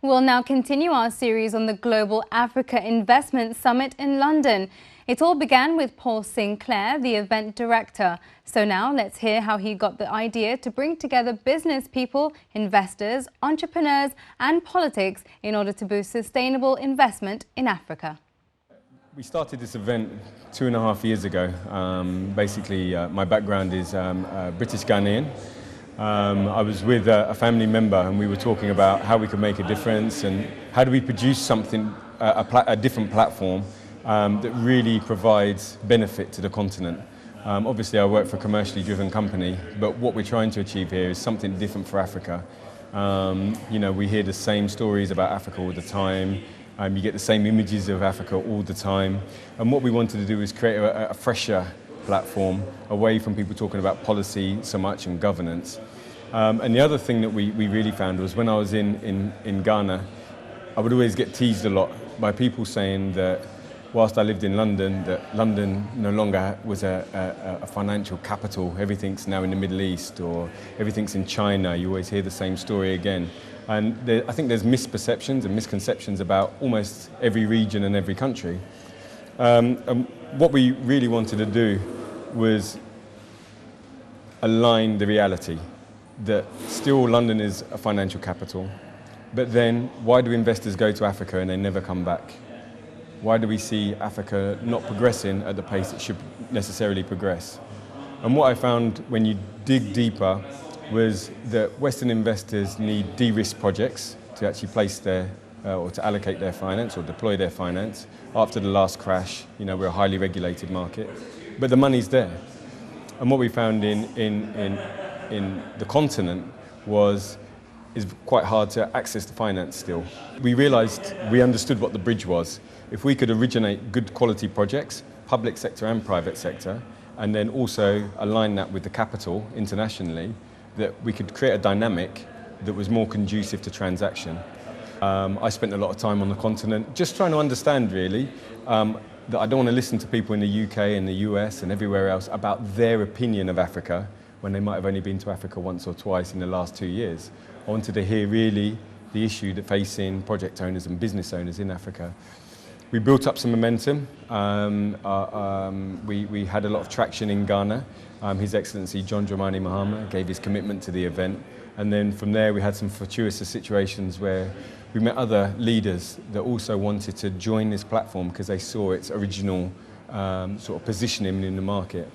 We'll now continue our series on the Global Africa Investment Summit in London. It all began with Paul Sinclair, the event director. So now let's hear how he got the idea to bring together business people, investors, entrepreneurs and politics in order to boost sustainable investment in Africa. We started this event 2.5 years ago. My background is British Ghanaian. I was with a family member and we were talking about how we could make a difference and how do we produce something, a different platform that really provides benefit to the continent. Obviously I work for a commercially driven company, but what we're trying to achieve here is something different for Africa. We hear the same stories about Africa all the time. You get the same images of Africa all the time. And what we wanted to do is create a fresher platform away from people talking about policy so much and governance. And the other thing that we really found was when I was in Ghana, I would always get teased a lot by people saying that whilst I lived in London, that London no longer was a financial capital. Everything's now in the Middle East or everything's in China. You always hear the same story again. And I think there's misperceptions and misconceptions about almost every region and every country. And what we really wanted to do was align the reality that still London is a financial capital, but then why do investors go to Africa and they never come back? Why do we see Africa not progressing at the pace it should necessarily progress? And what I found when you dig deeper was that Western investors need de-risk projects to actually place their or to allocate their finance or deploy their finance. After the last crash, we're a highly regulated market, but the money's there. And what we found in the continent is quite hard to access the finance still. We understood what the bridge was. If we could originate good quality projects, public sector and private sector, and then also align that with the capital internationally, that we could create a dynamic that was more conducive to transaction. I spent a lot of time on the continent just trying to understand really that I don't want to listen to people in the UK and the US and everywhere else about their opinion of Africa when they might have only been to Africa once or twice in the last 2 years. I wanted to hear really the issue that facing project owners and business owners in Africa. We built up some momentum. We had a lot of traction in Ghana. His Excellency John Dramani Mahama gave his commitment to the event. And then from there we had some fortuitous situations where we met other leaders that also wanted to join this platform because they saw its original sort of positioning in the market.